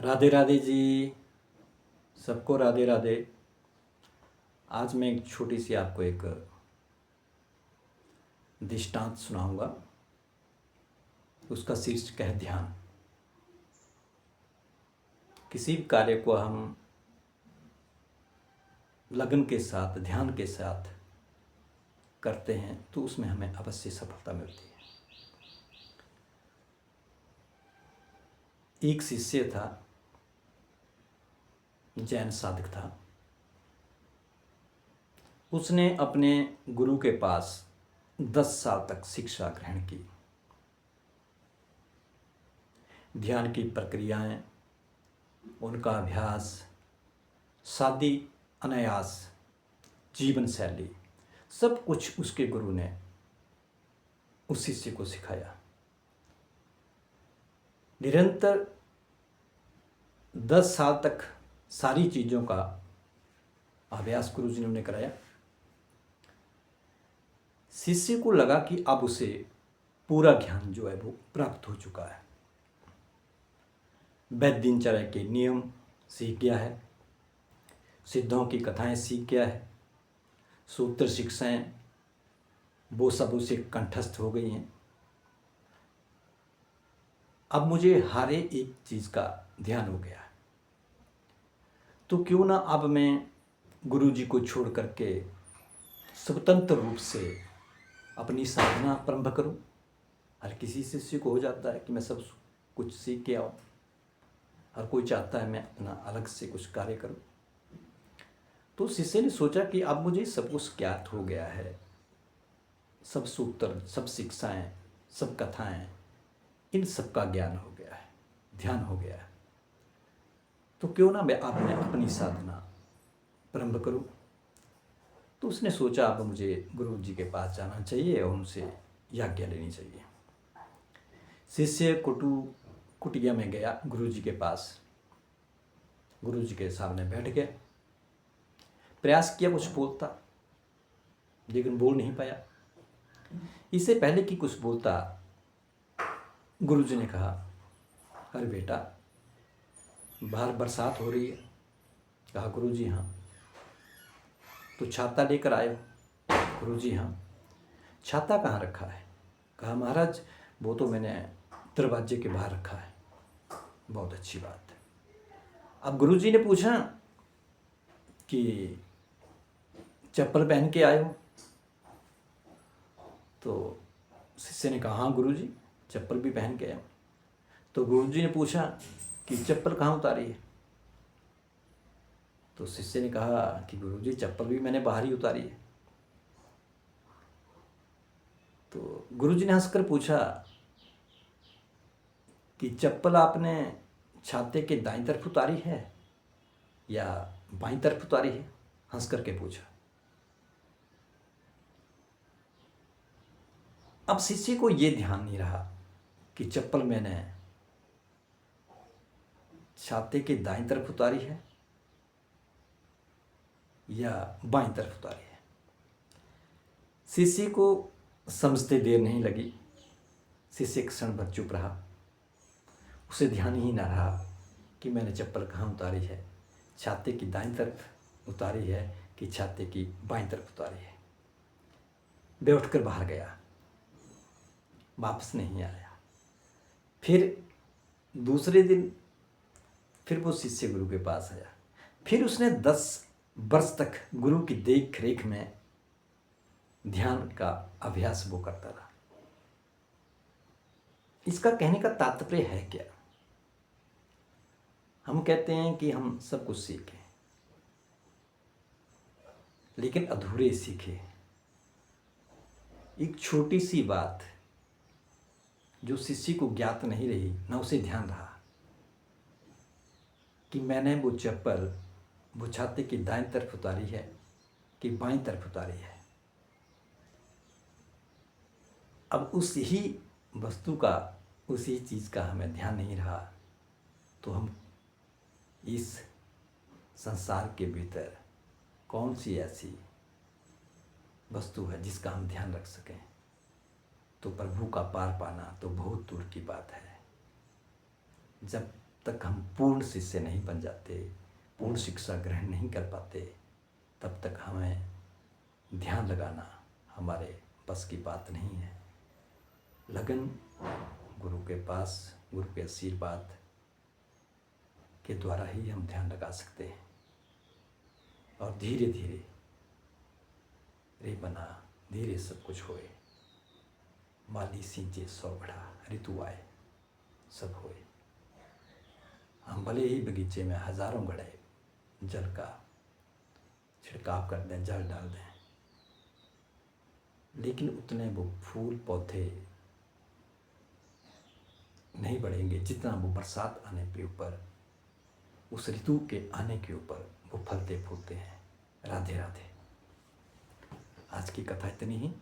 राधे राधे जी। सबको राधे राधे। आज मैं एक छोटी सी आपको एक दृष्टांत सुनाऊंगा। उसका शीर्षक है ध्यान। किसी भी कार्य को हम लगन के साथ, ध्यान के साथ करते हैं तो उसमें हमें अवश्य सफलता मिलती है। एक शिष्य था, जैन साधक था। उसने अपने गुरु के पास 10 साल तक शिक्षा ग्रहण की। ध्यान की प्रक्रियाएं, उनका अभ्यास, सादी अनायास जीवन शैली, सब कुछ उसके गुरु ने उस शिष्य को सिखाया। निरंतर 10 साल तक सारी चीज़ों का अभ्यास गुरु जी ने उन्हें कराया। शिष्य को लगा कि अब उसे पूरा ज्ञान जो है वो प्राप्त हो चुका है। वैद्य दिनचर्या के नियम सीख गया है, सिद्धों की कथाएं सीख गया है, सूत्र शिक्षाएं वो सब उसे कंठस्थ हो गई हैं। अब मुझे हर एक चीज़ का ध्यान हो गया है, तो क्यों ना अब मैं गुरु जी को छोड़ करके स्वतंत्र रूप से अपनी साधना प्रारंभ करूं। हर किसी शिष्य को हो जाता है कि मैं सब कुछ सीख के आऊँ। हर कोई चाहता है मैं अपना अलग से कुछ कार्य करूं। तो शिष्य ने सोचा कि अब मुझे सब कुछ ज्ञात हो गया है, सब सूत्र, सब शिक्षाएं, सब कथाएं, इन सब का ज्ञान हो गया है, ध्यान हो गया है, तो क्यों ना मैं अपनी साधना प्रारंभ करूं। तो उसने सोचा अब मुझे गुरु जी के पास जाना चाहिए और उनसे आज्ञा लेनी चाहिए। शिष्य कुटिया में गया गुरु जी के पास। गुरु जी के सामने बैठ गया, प्रयास किया कुछ बोलता, लेकिन बोल नहीं पाया। इससे पहले कि कुछ बोलता, गुरु जी ने कहा, अरे बेटा, बाहर बरसात हो रही है। कहा, गुरु जी हाँ। तो छाता लेकर आए हो? गुरु जी हाँ। छाता कहाँ रखा है? कहा, महाराज वो तो मैंने दरवाजे के बाहर रखा है। बहुत अच्छी बात है। अब गुरु जी ने पूछा कि चप्पल पहन के आए हो? तो शिष्य ने कहा, हाँ गुरु जी, चप्पल भी पहन के आए। तो गुरु जी ने पूछा कि चप्पल कहाँ उतारी है? तो शिष्य ने कहा कि गुरु जी, चप्पल भी मैंने बाहर ही उतारी है। तो गुरु जी ने हंसकर पूछा कि चप्पल आपने छाते के दाईं तरफ उतारी है या बाईं तरफ उतारी है? हंस करके पूछा। अब शिष्य को यह ध्यान नहीं रहा कि चप्पल मैंने छाते के दाईं तरफ उतारी है या बाईं तरफ उतारी है। शिष्य को समझते देर नहीं लगी। शिष्य क्षण भर चुप रहा। उसे ध्यान ही ना रहा कि मैंने चप्पल कहाँ उतारी है, छाते की दाईं तरफ उतारी है कि छाते की बाईं तरफ उतारी है। वे उठकर बाहर गया, वापस नहीं आया। फिर दूसरे दिन फिर वो शिष्य गुरु के पास आया। फिर उसने 10 वर्ष तक गुरु की देख रेख में ध्यान का अभ्यास वो करता रहा। इसका कहने का तात्पर्य है क्या? हम कहते हैं कि हम सब कुछ सीखें, लेकिन अधूरे सीखे। एक छोटी सी बात जो शिष्य को ज्ञात नहीं रही, न उसे ध्यान रहा कि मैंने वो चप्पल वो छाते की दाईं तरफ उतारी है कि बाईं तरफ उतारी है। अब उस ही वस्तु का, उसी चीज़ का हमें ध्यान नहीं रहा, तो हम इस संसार के भीतर कौन सी ऐसी वस्तु है जिसका हम ध्यान रख सकें? तो प्रभु का पार पाना तो बहुत दूर की बात है। जब तक हम पूर्ण शिष्य नहीं बन जाते, पूर्ण शिक्षा ग्रहण नहीं कर पाते, तब तक हमें ध्यान लगाना हमारे बस की बात नहीं है। लगन गुरु के पास, गुरु के आशीर्वाद के द्वारा ही हम ध्यान लगा सकते हैं। और धीरे धीरे रे बना, धीरे सब कुछ होए, माली सींचे सौ बढ़ा, ऋतु आए सब होए। हम भले ही बगीचे में हजारों घड़े जल का छिड़काव कर दें, जल डाल दें, लेकिन उतने वो फूल पौधे नहीं बढ़ेंगे जितना वो बरसात आने के ऊपर, उस ऋतु के आने के ऊपर वो फलते फूलते हैं। राधे राधे। आज की कथा इतनी ही।